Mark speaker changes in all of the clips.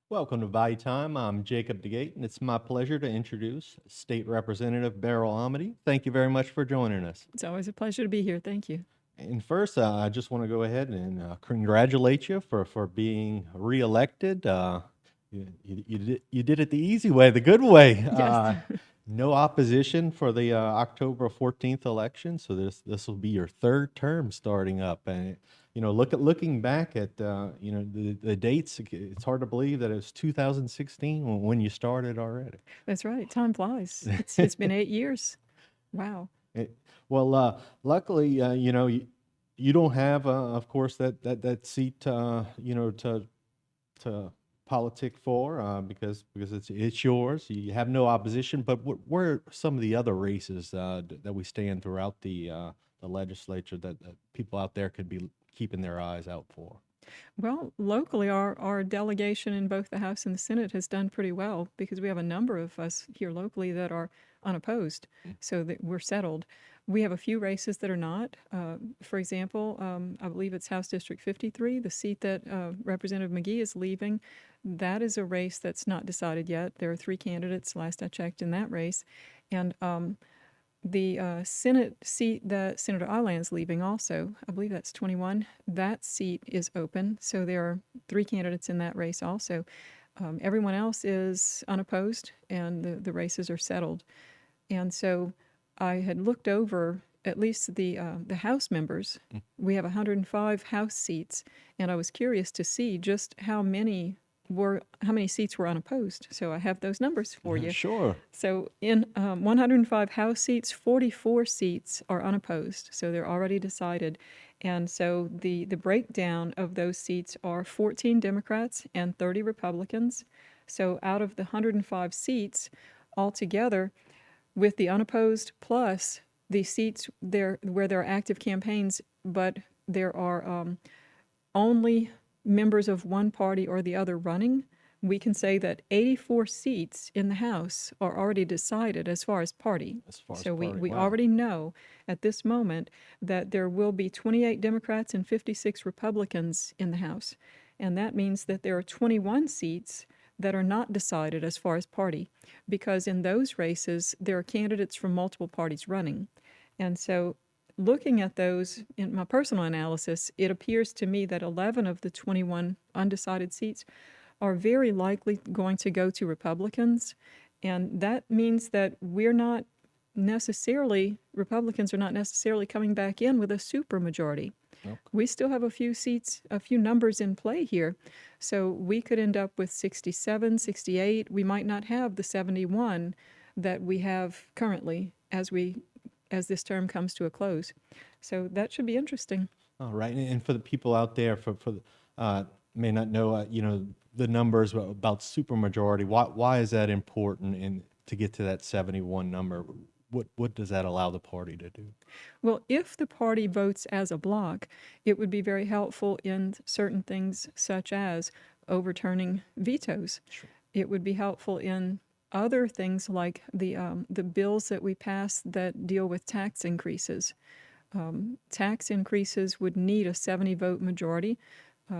Speaker 1: Welcome to Bayou Time. I'm Jacob DeGate, and it's my pleasure to introduce State Representative Beryl Amedee. Thank you very much for joining us.
Speaker 2: It's always a pleasure to be here. Thank you.
Speaker 1: And first, I just want to go ahead and congratulate you for being reelected. You did it the easy way, the good way.
Speaker 2: Yes.
Speaker 1: No opposition for the October 14th election, so this will be your third term starting up. And looking back at the dates, it's hard to believe that it was 2016 when you started already.
Speaker 2: That's right. Time flies. It's been 8 years. Wow.
Speaker 1: It, well, luckily, you don't have, of course, that seat, to politic for, because it's yours. You have no opposition. But where are some of the other races that we stand throughout the legislature that people out there could be keeping their eyes out for?
Speaker 2: Well, locally, our delegation in both the House and the Senate has done pretty well because we have a number of us here locally that are unopposed, so that we're settled. We have a few races that are not. For example, I believe it's House District 53, the seat that Representative McGee is leaving. That is a race that's not decided yet. There are three candidates, last I checked, in that race. And the Senate seat that Senator Ilan's leaving also, I believe that's 21, that seat is open. So there are three candidates in that race also. Everyone else is unopposed and the races are settled. And so I had looked over at least the House members. We have 105 House seats, and I was curious to see just how many seats were unopposed. So I have those numbers for you.
Speaker 1: Sure.
Speaker 2: So in 105 House seats, 44 seats are unopposed. So they're already decided. And so the breakdown of those seats are 14 Democrats and 30 Republicans. So out of the 105 seats altogether, with the unopposed plus the seats there where there are active campaigns, but there are only members of one party or the other running, we can say that 84 seats in the House are already decided as far as party.
Speaker 1: As far as
Speaker 2: So we,
Speaker 1: party,
Speaker 2: we
Speaker 1: wow.
Speaker 2: already know at this moment that there will be 28 Democrats and 56 Republicans in the House. And that means that there are 21 seats that are not decided as far as party, because in those races, there are candidates from multiple parties running. And so looking at those in my personal analysis, it appears to me that 11 of the 21 undecided seats are very likely going to go to Republicans. And that means that Republicans are not necessarily coming back in with a supermajority.
Speaker 1: Okay.
Speaker 2: We still have a few seats, a few numbers in play here. So we could end up with 67, 68. We might not have the 71 that we have currently as this term comes to a close. So that should be interesting.
Speaker 1: All right, and for the people out there, may not know, the numbers about supermajority. Why is that important, and to get to that 71 number? What does that allow the party to do?
Speaker 2: Well, if the party votes as a bloc, it would be very helpful in certain things such as overturning vetoes.
Speaker 1: Sure.
Speaker 2: It would be helpful in other things like the bills that we pass that deal with tax increases. Tax increases would need a 70-vote majority.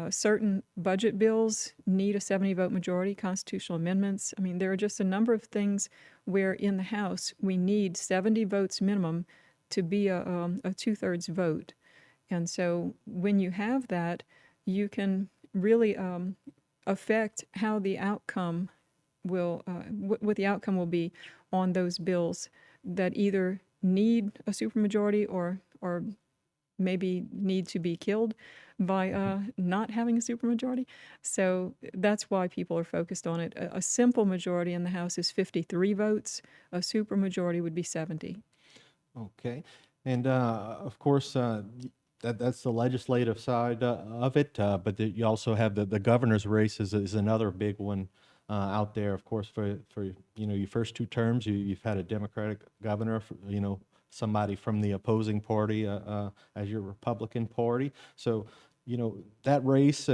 Speaker 2: Certain budget bills need a 70-vote majority, constitutional amendments. I mean, there are just a number of things where in the House we need 70 votes minimum to be a two-thirds vote. And so when you have that, you can really affect how the outcome what the outcome will be on those bills that either need a supermajority or maybe need to be killed by not having a supermajority. So that's why people are focused on it. A simple majority in the House is 53 votes. A supermajority would be 70.
Speaker 1: Okay, and of course, that's the legislative side of it, but you also have the governor's race is another big one out there. Of course, for your first two terms, you've had a Democratic governor, somebody from the opposing party as your Republican party. So that race,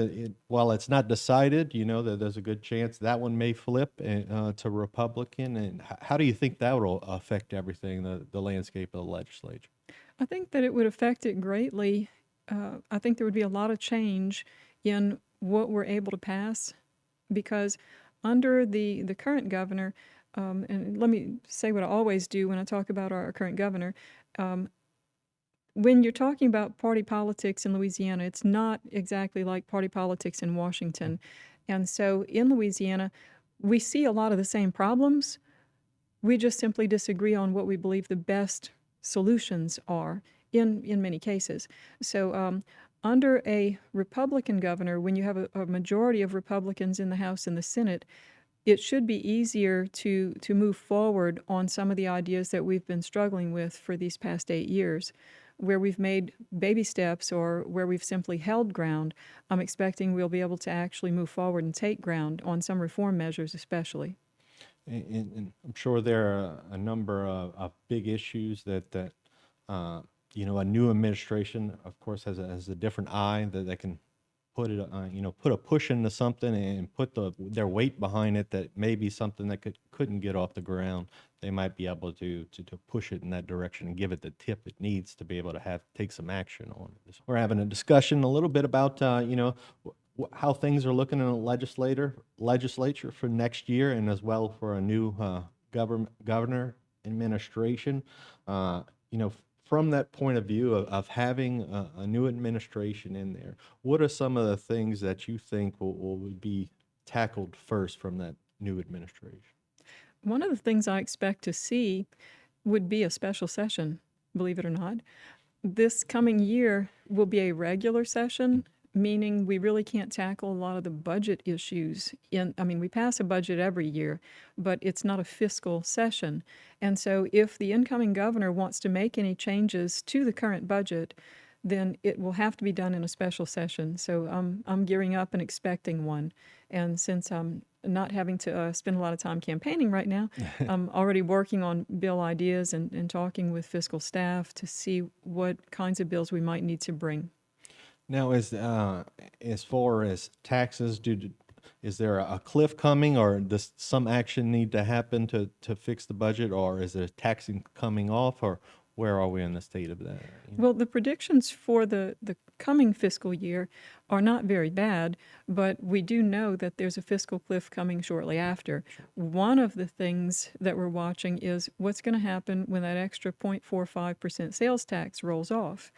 Speaker 1: while it's not decided, that there's a good chance that one may flip to Republican. And how do you think that will affect everything, the landscape of the legislature?
Speaker 2: I think that it would affect it greatly. I think there would be a lot of change in what we're able to pass because under the current governor, and let me say what I always do when I talk about our current governor. When you're talking about party politics in Louisiana, it's not exactly like party politics in Washington. And so in Louisiana, we see a lot of the same problems. We just simply disagree on what we believe the best solutions are in many cases. So under a Republican governor, when you have a majority of Republicans in the House and the Senate, it should be easier to move forward on some of the ideas that we've been struggling with for these past 8 years. Where we've made baby steps or where we've simply held ground, I'm expecting we'll be able to actually move forward and take ground on some reform measures especially.
Speaker 1: And I'm sure there are a number of big issues that a new administration, of course, has a different eye that can put it, put a push into something and put their weight behind it. That may be something that couldn't get off the ground. They might be able to push it in that direction and give it the tip it needs to be able to take some action on it. We're having a discussion a little bit about how things are looking in the legislature for next year, and as well for a new governor administration. Uh, you know, from that point of view of having a new administration in there, what are some of the things that you think will be tackled first from that new administration?
Speaker 2: One of the things I expect to see would be a special session, believe it or not. This coming year will be a regular session, meaning we really can't tackle a lot of the budget issues. We pass a budget every year, but it's not a fiscal session. And so if the incoming governor wants to make any changes to the current budget, then it will have to be done in a special session. So I'm gearing up and expecting one. And since I'm not having to spend a lot of time campaigning right now, I'm already working on bill ideas and talking with fiscal staff to see what kinds of bills we might need to bring.
Speaker 1: Now, as far as taxes, is there a cliff coming, or does some action need to happen to fix the budget, or is there taxing coming off, or where are we in the state of that?
Speaker 2: Well, the predictions for the coming fiscal year are not very bad, but we do know that there's a fiscal cliff coming shortly after. One of the things that we're watching is what's going to happen when that extra 0.45% sales tax rolls off.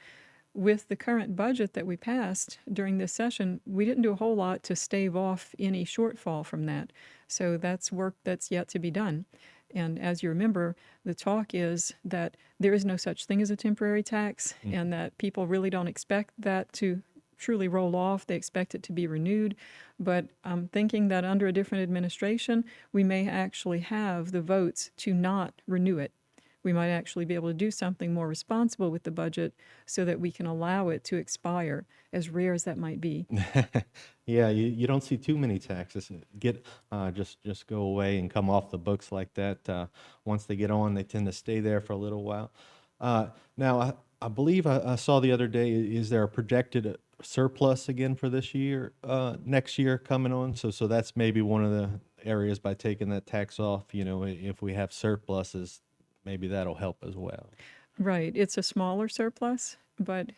Speaker 2: With the current budget that we passed during this session, we didn't do a whole lot to stave off any shortfall from that. So that's work that's yet to be done. And as you remember, the talk is that there is no such thing as a temporary tax, and that people really don't expect that to truly roll off. They expect it to be renewed. But I'm thinking that under a different administration, we may actually have the votes to not renew it. We might actually be able to do something more responsible with the budget so that we can allow it to expire, as rare as that might be.
Speaker 1: Yeah, you don't see too many taxes just go away and come off the books like that. Once they get on, they tend to stay there for a little while. Now, I believe I saw the other day, is there a projected surplus again for this year, next year coming on? So that's maybe one of the areas by taking that tax off. If we have surpluses, maybe that'll help as well.
Speaker 2: Right. It's a smaller surplus, but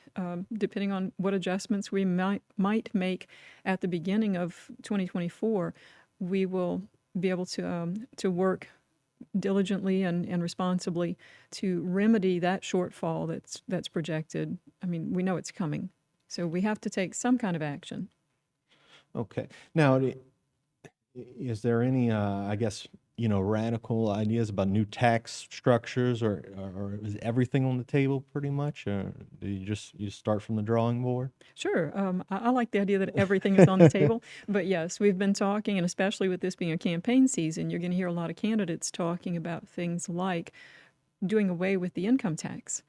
Speaker 2: depending on what adjustments we might make at the beginning of 2024, we will be able to work diligently and responsibly to remedy that shortfall that's projected. We know it's coming, so we have to take some kind of action.
Speaker 1: Okay. Now, is there any, I guess, radical ideas about new tax structures, or is everything on the table pretty much? Or do you start from the drawing board?
Speaker 2: Sure. I like the idea that everything is on the table. But yes, we've been talking, and especially with this being a campaign season, you're going to hear a lot of candidates talking about things like doing away with the income tax.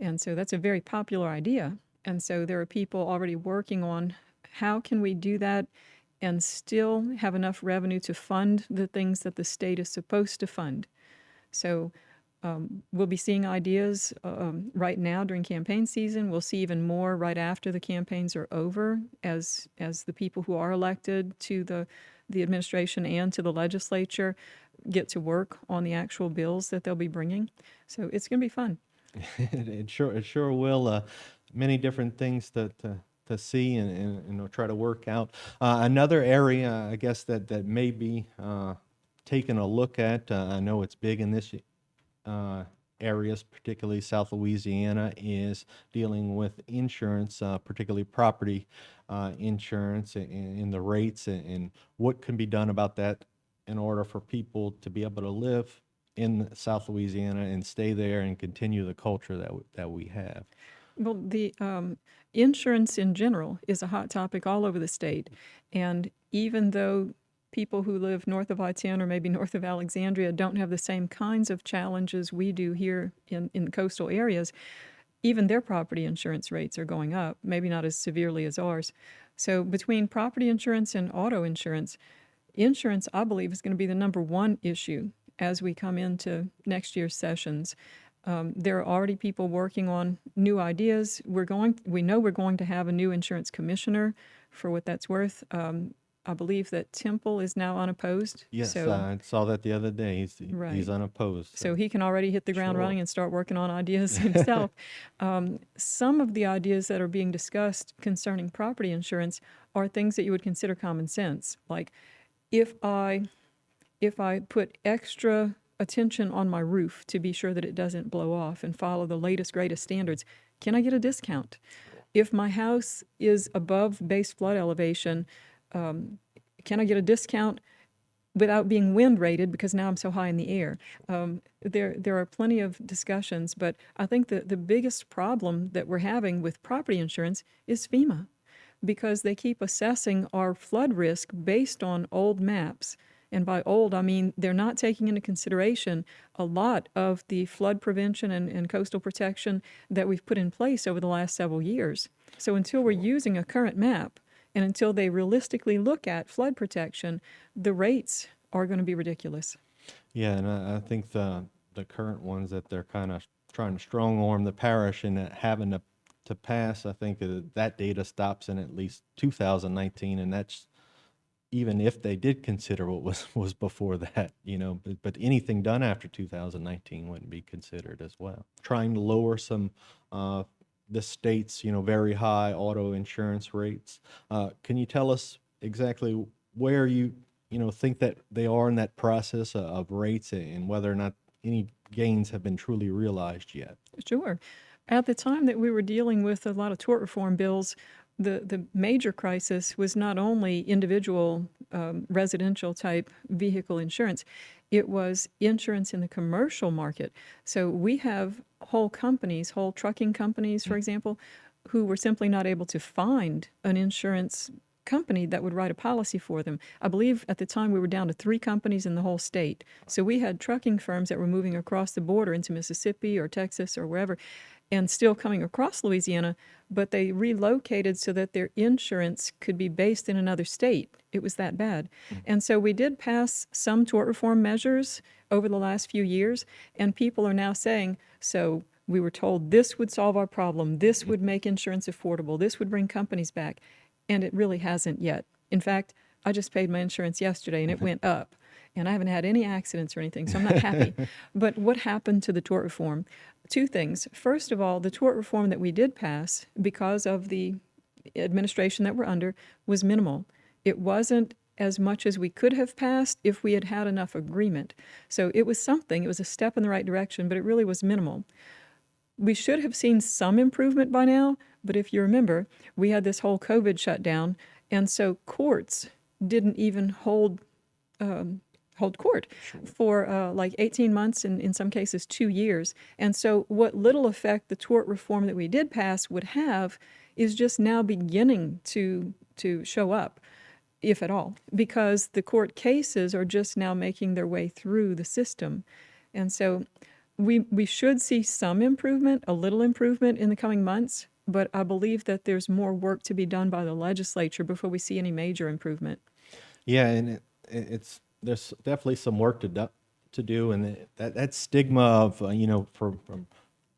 Speaker 2: And so that's a very popular idea. And so there are people already working on how can we do that and still have enough revenue to fund the things that the state is supposed to fund. So we'll be seeing ideas right now during campaign season. We'll see even more right after the campaigns are over, as the people who are elected to the administration and to the legislature get to work on the actual bills that they'll be bringing. So it's going to be fun.
Speaker 1: It sure will. Many different things to to see and try to work out. Another area, I guess, that may be taking a look at, I know it's big in this uh, areas, particularly South Louisiana, is dealing with insurance, particularly property insurance and the rates and what can be done about that in order for people to be able to live in South Louisiana and stay there and continue the culture that we have.
Speaker 2: Well, the insurance in general is a hot topic all over the state. And even though people who live north of I-10 or maybe north of Alexandria don't have the same kinds of challenges we do here in the coastal areas, even their property insurance rates are going up, maybe not as severely as ours. So between property insurance and auto insurance, insurance, I believe, is going to be the number one issue as we come into next year's sessions. There are already people working on new ideas. We know we're going to have a new insurance commissioner, for what that's worth. I believe that Temple is now unopposed.
Speaker 1: Yes,
Speaker 2: So,
Speaker 1: I saw that the other day. He's
Speaker 2: right.
Speaker 1: unopposed.
Speaker 2: So he can already hit the ground
Speaker 1: Sure.
Speaker 2: running and start working on ideas himself. Some of the ideas that are being discussed concerning property insurance are things that you would consider common sense. Like if I put extra attention on my roof to be sure that it doesn't blow off and follow the latest, greatest standards, can I get a discount? If my house is above base flood elevation, can I get a discount without being wind rated because now I'm so high in the air? There are plenty of discussions, but I think that the biggest problem that we're having with property insurance is FEMA, because they keep assessing our flood risk based on old maps. And by old, I mean they're not taking into consideration a lot of the flood prevention and coastal protection that we've put in place over the last several years. So until we're using a current map and until they realistically look at flood protection, the rates are going to be ridiculous.
Speaker 1: Yeah, and I think the current ones that they're kind of trying to strong arm the parish and having to pass, I think that data stops in at least 2019, and that's even if they did consider what was before that, but anything done after 2019 wouldn't be considered as well. Trying to lower some the state's, very high auto insurance rates. Can you tell us exactly where you think that they are in that process of rates and whether or not any gains have been truly realized yet?
Speaker 2: Sure. At the time that we were dealing with a lot of tort reform bills, the major crisis was not only individual residential type vehicle insurance, it was insurance in the commercial market. So we have whole companies, whole trucking companies, for example, who were simply not able to find an insurance company that would write a policy for them. I believe at the time we were down to 3 companies in the whole state. So we had trucking firms that were moving across the border into Mississippi or Texas or wherever and still coming across Louisiana, but they relocated so that their insurance could be based in another state. It was that bad. And so we did pass some tort reform measures over the last few years, and people are now saying, so we were told this would solve our problem, this would make insurance affordable, this would bring companies back, and it really hasn't yet. In fact, I just paid my insurance yesterday and it went up. And I haven't had any accidents or anything, so I'm not happy. But what happened to the tort reform? 2 things. First of all, the tort reform that we did pass, because of the administration that we're under, was minimal. It wasn't as much as we could have passed if we had had enough agreement. So it was something, it was a step in the right direction, but it really was minimal. We should have seen some improvement by now, but if you remember, we had this whole COVID shutdown, and so courts didn't even hold court for like 18 months and in some cases 2 years. And so what little effect the tort reform that we did pass would have is just now beginning to show up, if at all, because the court cases are just now making their way through the system. And so we should see some improvement, a little improvement in the coming months, but I believe that there's more work to be done by the legislature before we see any major improvement.
Speaker 1: Yeah, and it's there's definitely some work to do, and that stigma of from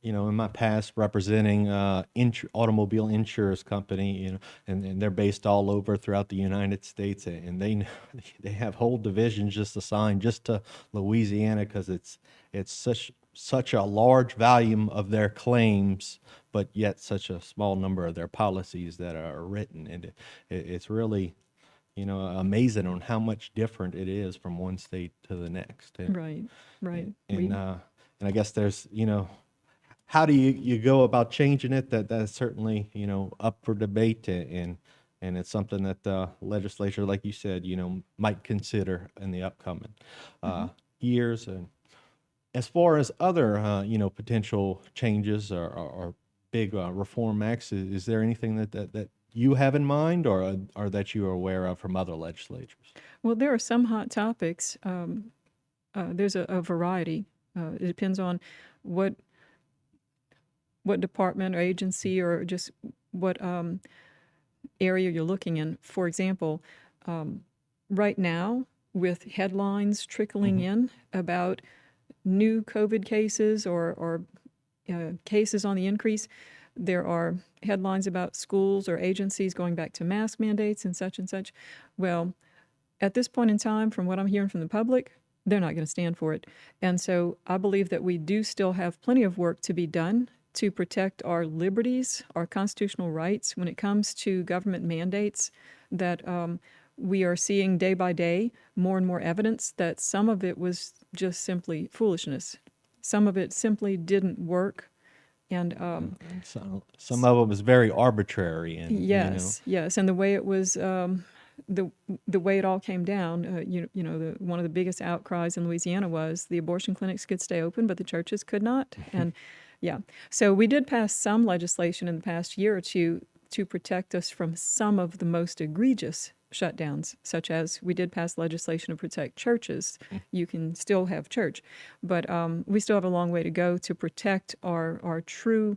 Speaker 1: in my past representing automobile insurance company, and they're based all over throughout the United States, and they have whole divisions just assigned just to Louisiana because it's such a large volume of their claims, but yet such a small number of their policies that are written. And it's really, amazing on how much different it is from one state to the next.
Speaker 2: Right, right.
Speaker 1: And, and I guess there's, how do you go about changing it? That's certainly, up for debate, and it's something that the legislature, like you said, might consider in the upcoming years. And as far as other, potential changes or big reform acts, is there anything that you have in mind, or that you are aware of from other legislatures?
Speaker 2: Well, there are some hot topics. There's a variety. It depends on what department or agency or just what area you're looking in. For example, right now, with headlines trickling in about new COVID cases or cases on the increase, there are headlines about schools or agencies going back to mask mandates and such and such. Well, at this point in time, from what I'm hearing from the public, they're not going to stand for it. And so I believe that we do still have plenty of work to be done to protect our liberties, our constitutional rights when it comes to government mandates, that we are seeing day by day more and more evidence that some of it was just simply foolishness. Some of it simply didn't work. And
Speaker 1: And some of it was very arbitrary, and
Speaker 2: yes, yes, and the way it was, the way it all came down, one of the biggest outcries in Louisiana was the abortion clinics could stay open, but the churches could not. And yeah, so we did pass some legislation in the past year or two to protect us from some of the most egregious shutdowns, such as we did pass legislation to protect churches. You can still have church, but we still have a long way to go to protect our true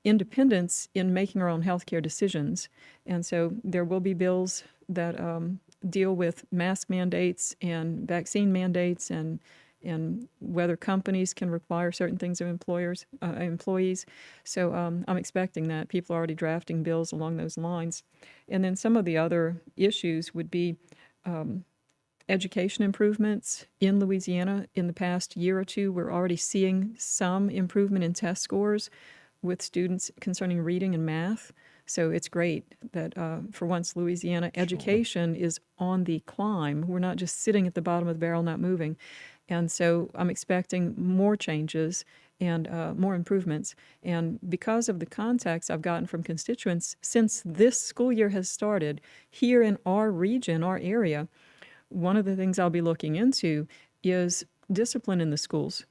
Speaker 2: independence in making our own healthcare decisions. And so there will be bills that deal with mask mandates and vaccine mandates, and whether companies can require certain things of employees. So I'm expecting that. People are already drafting bills along those lines. And then some of the other issues would be education improvements in Louisiana. In the past year or two, we're already seeing some improvement in test scores with students concerning reading and math. So it's great that for once Louisiana education is on the climb. We're not just sitting at the bottom of the barrel not moving. And so I'm expecting more changes and more improvements. And because of the contacts I've gotten from constituents since this school year has started here in our region, our area, one of the things I'll be looking into is discipline in the schools,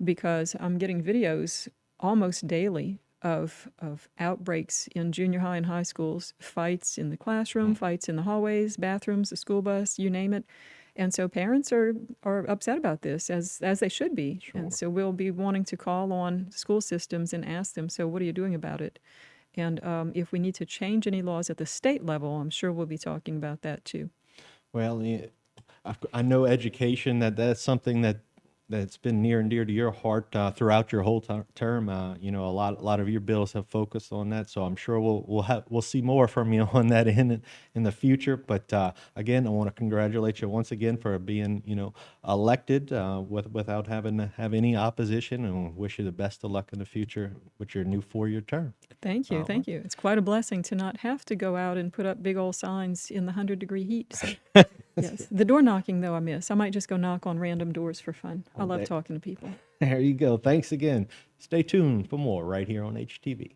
Speaker 2: because I'm getting videos almost daily of outbreaks in junior high and high schools, fights in the classroom, fights in the hallways, bathrooms, the school bus, you name it. And so parents are upset about this, as they should be.
Speaker 1: Sure.
Speaker 2: And so we'll be wanting to call on school systems and ask them, so what are you doing about it? And if we need to change any laws at the state level, I'm sure we'll be talking about that too.
Speaker 1: Well, I know education, that's something that's been near and dear to your heart throughout your whole term. A lot of your bills have focused on that, so I'm sure we'll see more from you on that in the future. But again, I want to congratulate you once again for being elected without having to have any opposition, and wish you the best of luck in the future with your new 4-year term.
Speaker 2: Thank you,
Speaker 1: All
Speaker 2: thank you. It's quite a blessing to not have to go out and put up big old signs in the 100-degree heat. So, yes, the door knocking though I miss. I might just go knock on random doors for fun. I love talking to people.
Speaker 1: There you go. Thanks again. Stay tuned for more right here on HTV.